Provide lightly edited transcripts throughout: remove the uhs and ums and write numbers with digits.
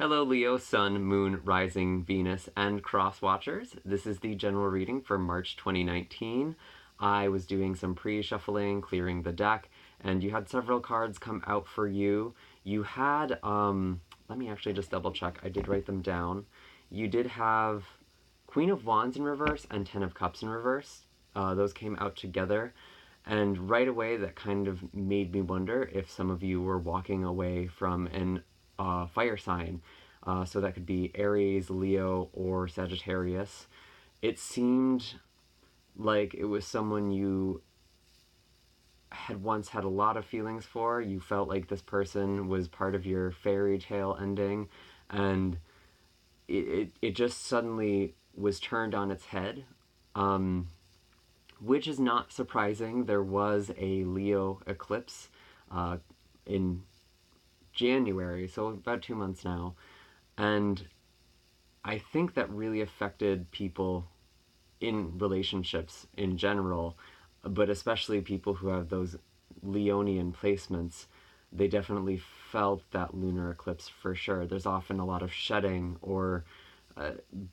Hello Leo, Sun, Moon, Rising, Venus, and Cross Watchers. This is the general reading for March 2019. I was doing some pre-shuffling, clearing the deck, and you had several cards come out for you. You had, let me actually just double check, I did write them down. You did have Queen of Wands in reverse and Ten of Cups in reverse. Those came out together. And right away, that kind of made me wonder if some of you were walking away from an fire sign. So that could be Aries, Leo, or Sagittarius. It seemed like it was someone you had once had a lot of feelings for. You felt like this person was part of your fairy tale ending, and it just suddenly was turned on its head. Which is not surprising. There was a Leo eclipse in January, so about 2 months now, and I think that really affected people in relationships in general, but especially people who have those Leonian placements. They definitely felt that lunar eclipse for sure. There's often a lot of shedding or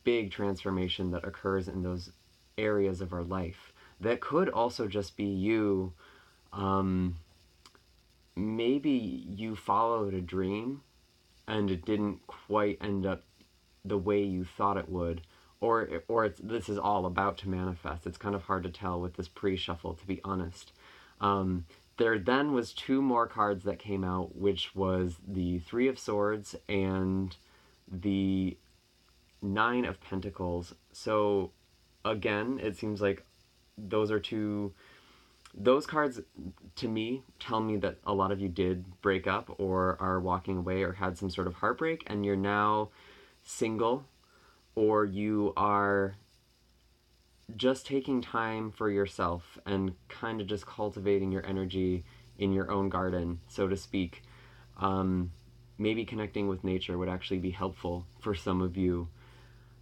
big transformation that occurs in those areas of our life. That could also just be you. Maybe you followed a dream and it didn't quite end up the way you thought it would, or this is all about to manifest. It's kind of hard to tell with this pre-shuffle, to be honest. There then was two more cards that came out, which was the Three of Swords and the Nine of Pentacles. So again, it seems like those cards to me tell me that a lot of you did break up or are walking away or had some sort of heartbreak, and you're now single, or you are just taking time for yourself and kind of just cultivating your energy in your own garden, so to speak. Maybe connecting with nature would actually be helpful for some of you.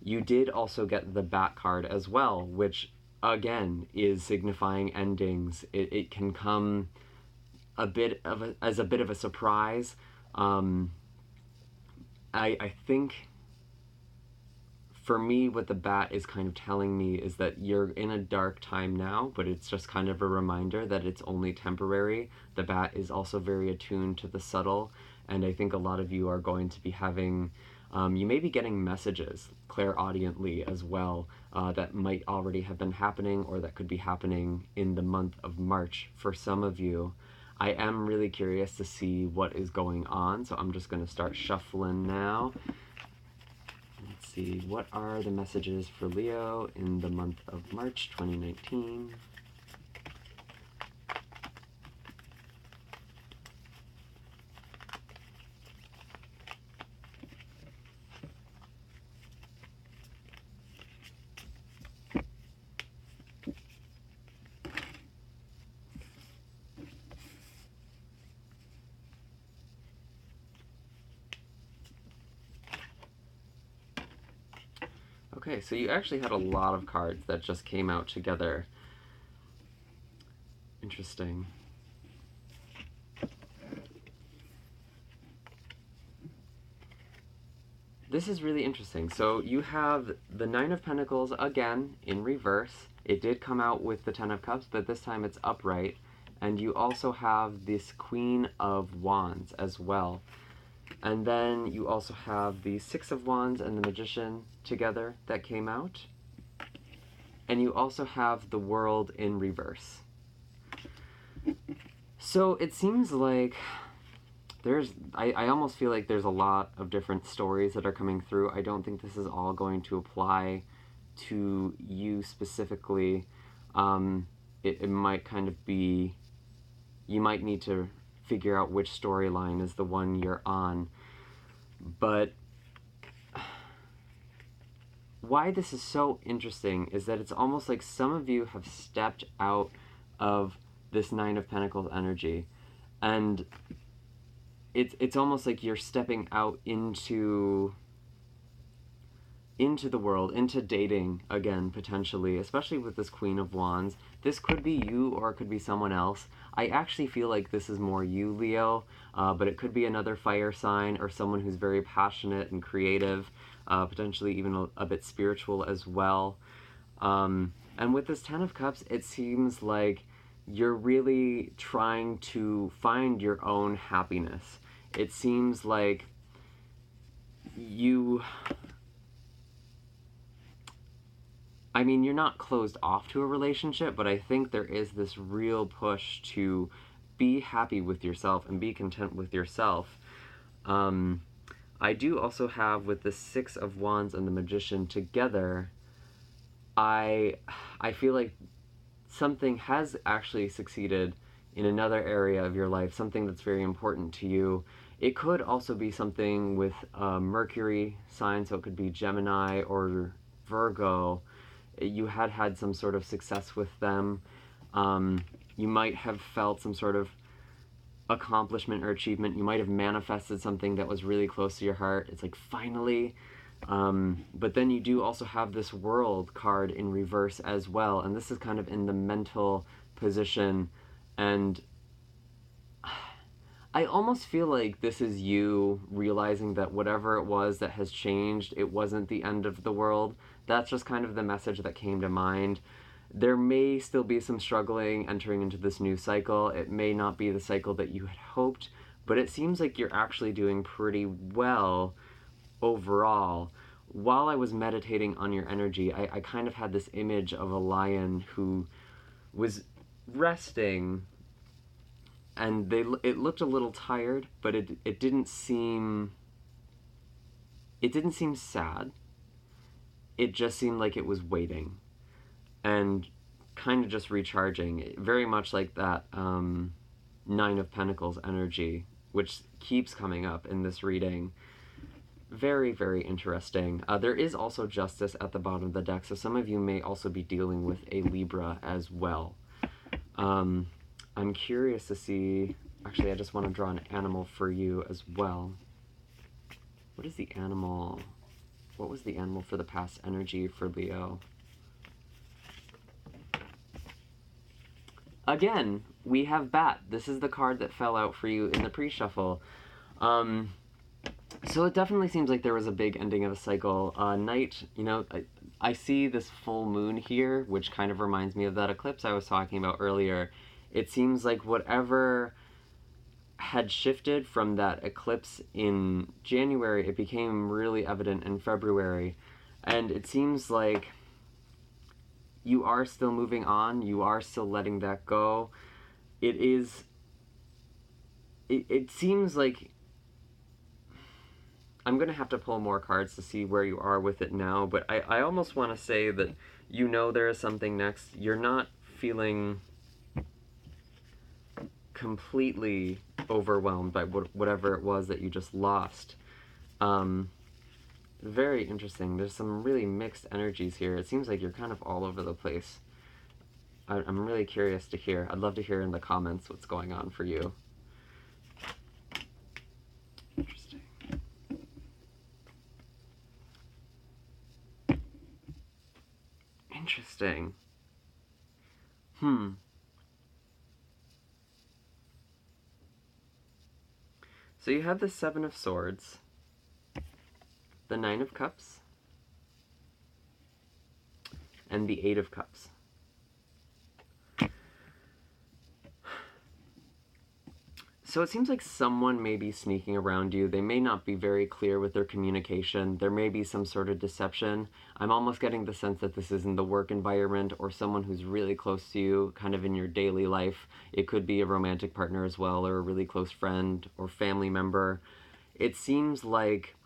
You did also get the Bat card as well, which again is signifying endings. It can come as a bit of a surprise. I think for me, what the Bat is kind of telling me is that you're in a dark time now, but it's just kind of a reminder that it's only temporary. The Bat is also very attuned to the subtle, and I think a lot of you are going to be having, you may be getting messages clairaudiently as well that might already have been happening, or that could be happening in the month of March for some of you. I am really curious to see what is going on, so I'm just going to start shuffling now. Let's see, what are the messages for Leo in the month of March 2019? Okay, so you actually had a lot of cards that just came out together. Interesting. This is really interesting. So you have the Nine of Pentacles again in reverse. It did come out with the Ten of Cups, but this time it's upright. And you also have this Queen of Wands as well. And then you also have the Six of Wands and the Magician together that came out. And you also have the World in reverse. So it seems like I almost feel like there's a lot of different stories that are coming through. I don't think this is all going to apply to you specifically. It might kind of be, you might need to figure out which storyline is the one you're on. But why this is so interesting is that it's almost like some of you have stepped out of this Nine of Pentacles energy, and it's almost like you're stepping out into the world, into dating again, potentially, especially with this Queen of Wands. This could be you or it could be someone else. I actually feel like this is more you, Leo, but it could be another fire sign or someone who's very passionate and creative, potentially even a bit spiritual as well. And with this Ten of Cups, it seems like you're really trying to find your own happiness. It seems like you... I mean, you're not closed off to a relationship, but I think there is this real push to be happy with yourself and be content with yourself. I do also have, with the Six of Wands and the Magician together, I feel like something has actually succeeded in another area of your life, something that's very important to you. It could also be something with a Mercury sign, so it could be Gemini or Virgo. You had some sort of success with them. You might have felt some sort of accomplishment or achievement. You might have manifested something that was really close to your heart. It's like, finally. But then you do also have this World card in reverse as well, and this is kind of in the mental position, and I almost feel like this is you realizing that whatever it was that has changed, it wasn't the end of the world. That's just kind of the message that came to mind. There may still be some struggling entering into this new cycle. It may not be the cycle that you had hoped, but it seems like you're actually doing pretty well overall. While I was meditating on your energy, I kind of had this image of a lion who was resting, and it looked a little tired, but it didn't seem sad. It just seemed like it was waiting and kind of just recharging, very much like that Nine of Pentacles energy, which keeps coming up in this reading. Very, very interesting. There is also Justice at the bottom of the deck, so some of you may also be dealing with a Libra as well. I'm curious to see... Actually, I just want to draw an animal for you as well. What is the animal? What was the animal for the past energy for Leo? Again, we have Bat. This is the card that fell out for you in the pre-shuffle. So it definitely seems like there was a big ending of a cycle. Night, you know, I see this full moon here, which kind of reminds me of that eclipse I was talking about earlier. It seems like whatever had shifted from that eclipse in January, it became really evident in February. And it seems like you are still moving on, you are still letting that go. It seems like... I'm going to have to pull more cards to see where you are with it now, but I almost want to say that you know there is something next. You're not feeling completely overwhelmed by whatever it was that you just lost. Very interesting. There's some really mixed energies here. It seems like you're kind of all over the place. I'm really curious to hear. I'd love to hear in the comments what's going on for you. Interesting. Interesting. So you have the Seven of Swords, the Nine of Cups, and the Eight of Cups. So it seems like someone may be sneaking around you. They may not be very clear with their communication. There may be some sort of deception. I'm almost getting the sense that this is in the work environment or someone who's really close to you, kind of in your daily life. It could be a romantic partner as well, or a really close friend or family member. It seems like...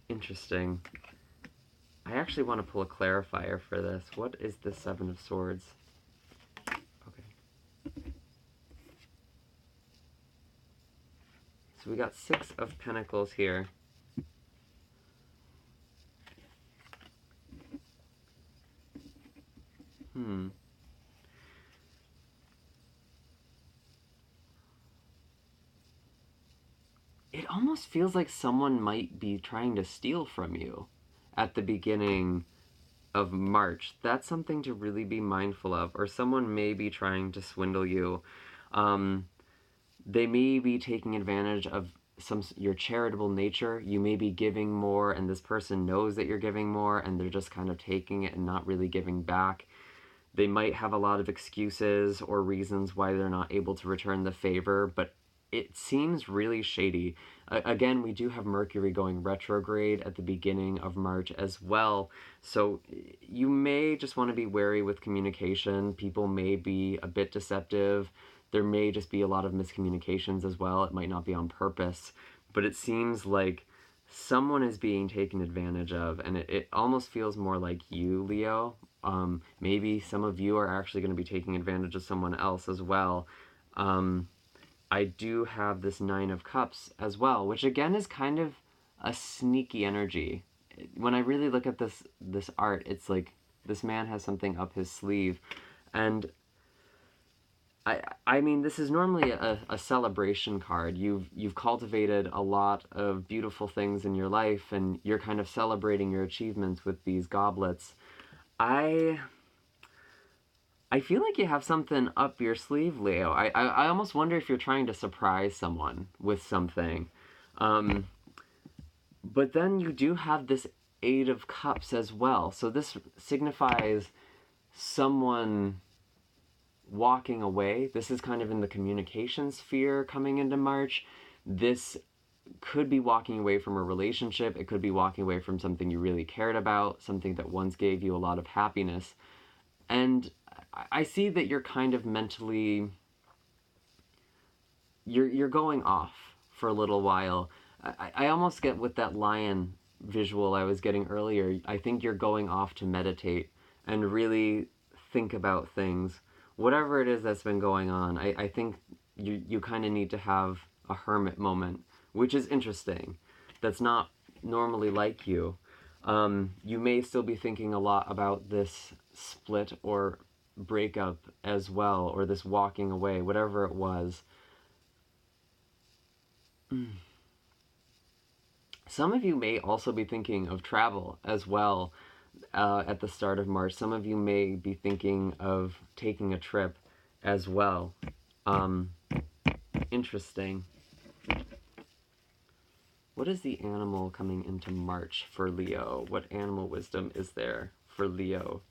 Interesting. I actually want to pull a clarifier for this. What is the Seven of Swords? So we got Six of Pentacles here. It almost feels like someone might be trying to steal from you at the beginning of March, that's something to really be mindful of, or someone may be trying to swindle you. Um, they may be taking advantage of your charitable nature. You may be giving more, and this person knows that you're giving more, and they're just kind of taking it and not really giving back. They might have a lot of excuses or reasons why they're not able to return the favor, but it seems really shady. Again, we do have Mercury going retrograde at the beginning of March as well, so you may just want to be wary with communication. People may be a bit deceptive. There may just be a lot of miscommunications as well. It might not be on purpose, but it seems like someone is being taken advantage of, and it almost feels more like you, Leo. Maybe some of you are actually going to be taking advantage of someone else as well. I do have this Nine of Cups as well, which again is kind of a sneaky energy. When I really look at this art, it's like this man has something up his sleeve, and I mean, this is normally a celebration card. You've cultivated a lot of beautiful things in your life, and you're kind of celebrating your achievements with these goblets. I I feel like you have something up your sleeve, Leo. I almost wonder if you're trying to surprise someone with something. Um, but then you do have this Eight of Cups as well. So this signifies someone walking away. This is kind of in the communication sphere coming into March. This could be walking away from a relationship. It could be walking away from something you really cared about, something that once gave you a lot of happiness. And I see that you're kind of mentally you're going off for a little while. I almost get with that lion visual I was getting earlier. I think you're going off to meditate and really think about things. Whatever it is that's been going on, I think you kind of need to have a hermit moment, which is interesting. That's not normally like you. You may still be thinking a lot about this split or breakup as well, or this walking away, whatever it was. Some of you may also be thinking of travel as well at the start of March. Some of you may be thinking of taking a trip as well. Um, Interesting. What is the animal coming into March for Leo? What animal wisdom is there for Leo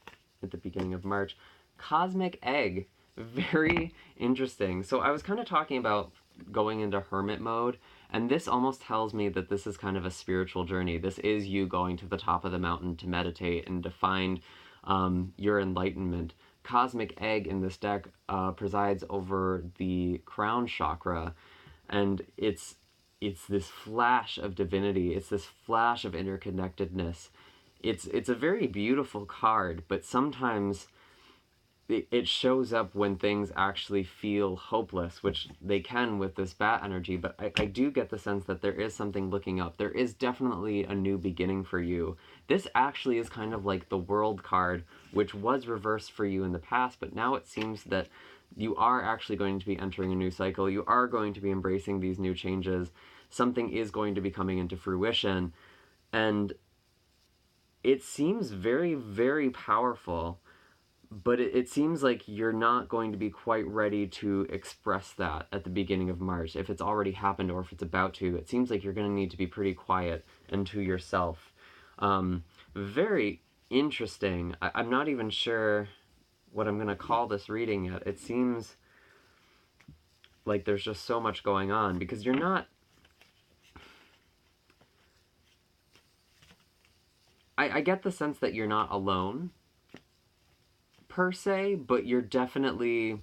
at the beginning of March? Cosmic egg. Very interesting. So I was kind of talking about going into hermit mode, and this almost tells me that this is kind of a spiritual journey. This is you going to the top of the mountain to meditate and to find your enlightenment. Cosmic egg in this deck presides over the crown chakra, and it's this flash of divinity. It's this flash of interconnectedness. It's a very beautiful card, but sometimes it shows up when things actually feel hopeless, which they can with this bat energy. But I do get the sense that there is something looking up. There is definitely a new beginning for you. This actually is kind of like the World card, which was reversed for you in the past, but now it seems that you are actually going to be entering a new cycle. You are going to be embracing these new changes. Something is going to be coming into fruition. And it seems very, very powerful, but it seems like you're not going to be quite ready to express that at the beginning of March. If it's already happened or if it's about to, it seems like you're going to need to be pretty quiet and to yourself. Very interesting. I'm not even sure what I'm going to call this reading yet. It seems like there's just so much going on because you're not. I get the sense that you're not alone per se, but you're definitely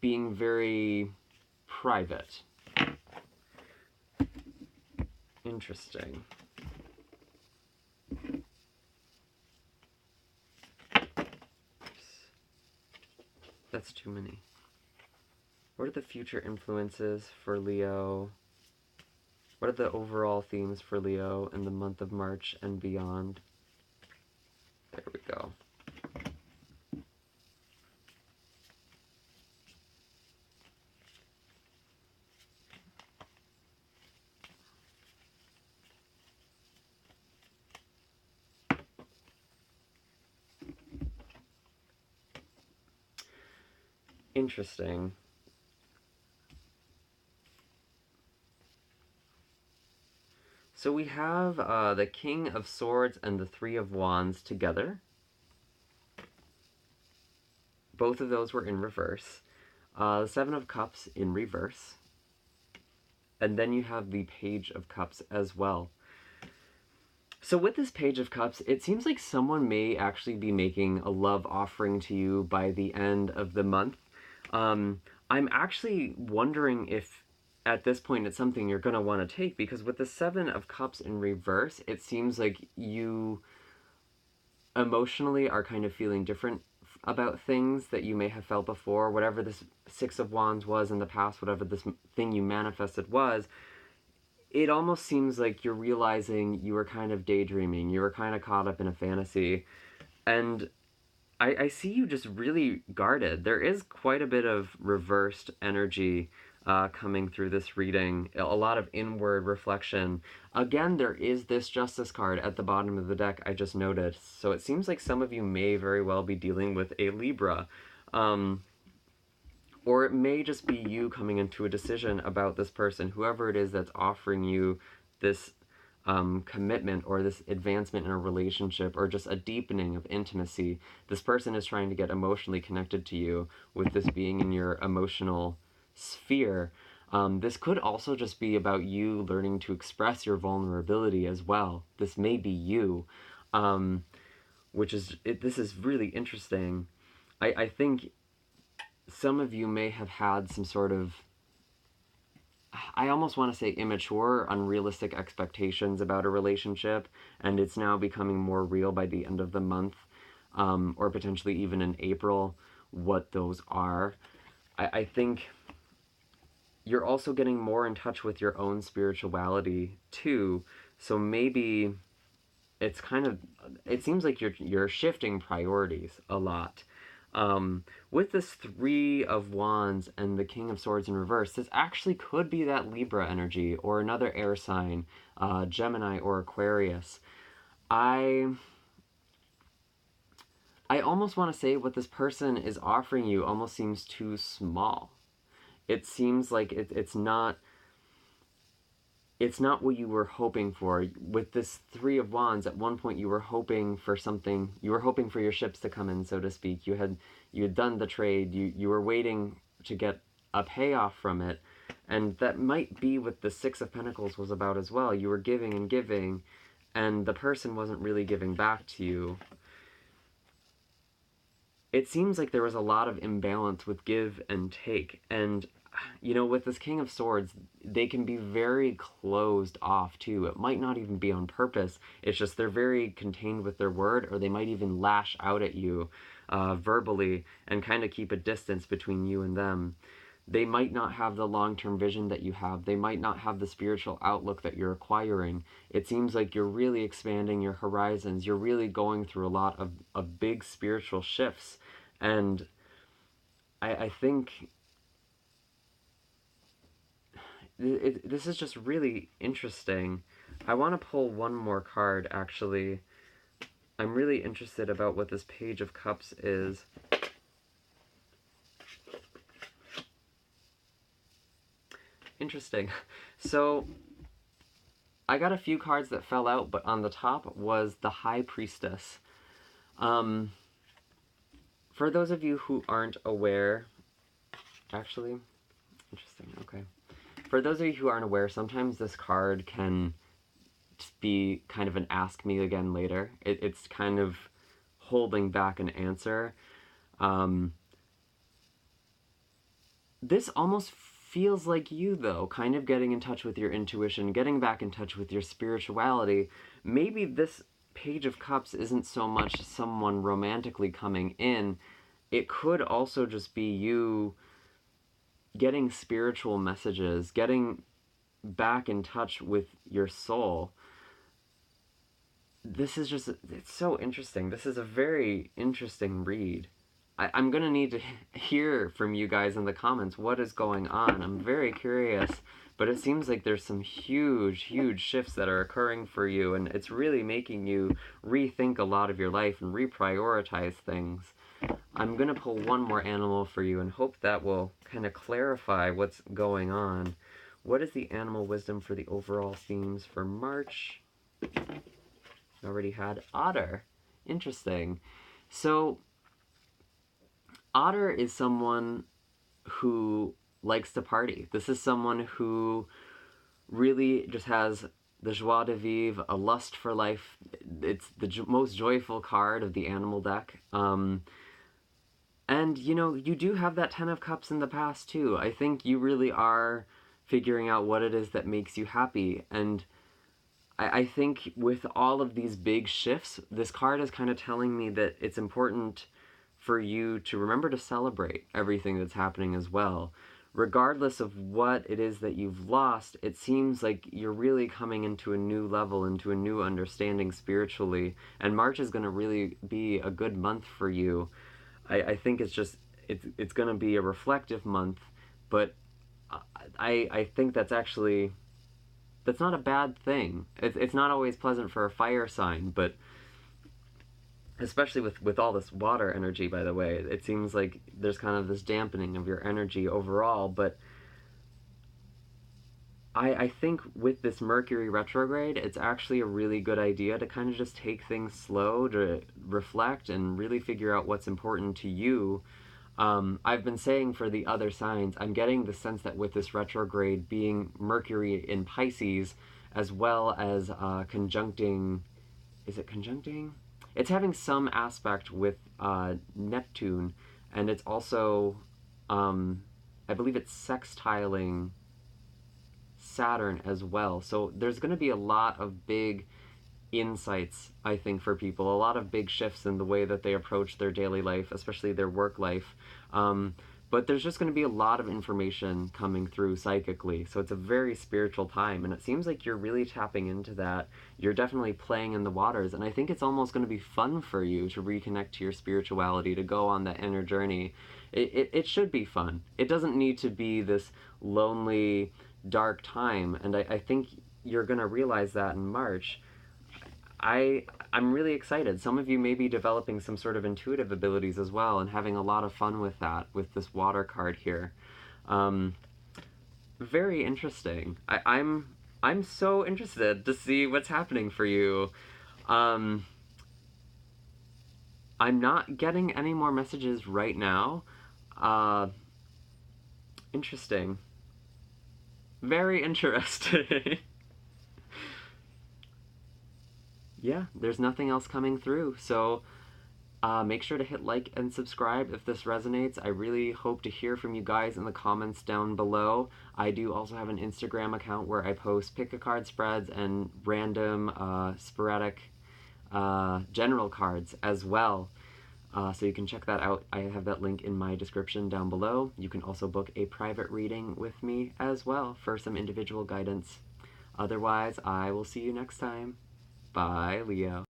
being very private. Interesting. That's too many. What are the future influences for Leo? What are the overall themes for Leo in the month of March and beyond? There we go. interesting. So we have the King of Swords and the Three of Wands together. Both of those were in reverse. The Seven of Cups in reverse. And then you have the Page of Cups as well. So with this Page of Cups, it seems like someone may actually be making a love offering to you by the end of the month. I'm actually wondering if at this point it's something you're going to want to take, because with the Seven of Cups in reverse, it seems like you emotionally are kind of feeling different about things that you may have felt before. Whatever this Six of Wands was in the past, whatever this thing you manifested was, it almost seems like you're realizing you were kind of daydreaming, you were kind of caught up in a fantasy, and I see you just really guarded. There is quite a bit of reversed energy coming through this reading, a lot of inward reflection. Again, there is this Justice card at the bottom of the deck I just noticed, so it seems like some of you may very well be dealing with a Libra. Or it may just be you coming into a decision about this person, whoever it is that's offering you this commitment or this advancement in a relationship or just a deepening of intimacy. This person is trying to get emotionally connected to you with this being in your emotional sphere. This could also just be about you learning to express your vulnerability as well. This may be you, this is really interesting. I think some of you may have had some sort of, I almost want to say immature, unrealistic expectations about a relationship, and it's now becoming more real by the end of the month, or potentially even in April, what those are. I think you're also getting more in touch with your own spirituality too, so maybe it's kind of, it seems like you're shifting priorities a lot. With this Three of Wands and the King of Swords in reverse, this actually could be that Libra energy or another air sign, Gemini or Aquarius. I almost want to say what this person is offering you almost seems too small. It seems like it's not what you were hoping for. With this Three of Wands, at one point you were hoping for something, you were hoping for your ships to come in, so to speak. You had done the trade, you were waiting to get a payoff from it, and that might be what the Six of Pentacles was about as well. You were giving and giving, and the person wasn't really giving back to you. It seems like there was a lot of imbalance with give and take, and you know, with this King of Swords, they can be very closed off too. It might not even be on purpose. It's just they're very contained with their word, or they might even lash out at you verbally and kind of keep a distance between you and them. They might not have the long-term vision that you have. They might not have the spiritual outlook that you're acquiring. It seems like you're really expanding your horizons. You're really going through a lot of big spiritual shifts. And I think this is just really interesting. I want to pull one more card, actually. I'm really interested about what this Page of Cups is. Interesting. So, I got a few cards that fell out, but on the top was the High Priestess. For those of you who aren't aware, actually, interesting, okay. For those of you who aren't aware, sometimes this card can be kind of an ask me again later. It's kind of holding back an answer. This almost feels like you, though, kind of getting in touch with your intuition, getting back in touch with your spirituality. Maybe this Page of Cups isn't so much someone romantically coming in. It could also just be you getting spiritual messages, getting back in touch with your soul. This is just, it's so interesting. This is a very interesting read. I'm gonna need to hear from you guys in the comments what is going on. I'm very curious, but it seems like there's some huge shifts that are occurring for you, and it's really making you rethink a lot of your life and reprioritize things. I'm going to pull one more animal for you and hope that will kind of clarify what's going on. What is the animal wisdom for the overall themes for March? Already had otter. Interesting. So, otter is someone who likes to party. This is someone who really just has the joie de vivre, a lust for life. It's the most joyful card of the animal deck. And, you know, you do have that Ten of Cups in the past, too. I think you really are figuring out what it is that makes you happy. And I think with all of these big shifts, this card is kind of telling me that it's important for you to remember to celebrate everything that's happening as well. Regardless of what it is that you've lost, it seems like you're really coming into a new level, into a new understanding spiritually. And March is going to really be a good month for you. I think it's going to be a reflective month, but I think that's not a bad thing. It's not always pleasant for a fire sign, but especially with all this water energy, by the way, it seems like there's kind of this dampening of your energy overall. But I think with this Mercury retrograde, it's actually a really good idea to kind of just take things slow, to reflect and really figure out what's important to you. I've been saying for the other signs, I'm getting the sense that with this retrograde being Mercury in Pisces, as well as conjuncting, is it conjuncting? It's having some aspect with Neptune, and it's also, I believe it's sextiling Saturn as well. So there's going to be a lot of big insights, I think, for people, a lot of big shifts in the way that they approach their daily life, especially their work life. But there's just going to be a lot of information coming through psychically. So it's a very spiritual time, and it seems like you're really tapping into that. You're definitely playing in the waters, and I think it's almost going to be fun for you to reconnect to your spirituality, to go on that inner journey. It should be fun. It doesn't need to be this lonely, dark time, and I think you're going to realize that in March. I'm really excited. Some of you may be developing some sort of intuitive abilities as well and having a lot of fun with that, with this water card here. Very interesting. I'm so interested to see what's happening for you. I'm not getting any more messages right now. Interesting. Very interesting. Yeah, there's nothing else coming through. So make sure to hit like and subscribe if this resonates. I really hope to hear from you guys in the comments down below. I do also have an Instagram account where I post pick-a-card spreads and random, sporadic general cards as well. So you can check that out. I have that link in my description down below. You can also book a private reading with me as well for some individual guidance. Otherwise, I will see you next time. Bye, Leo.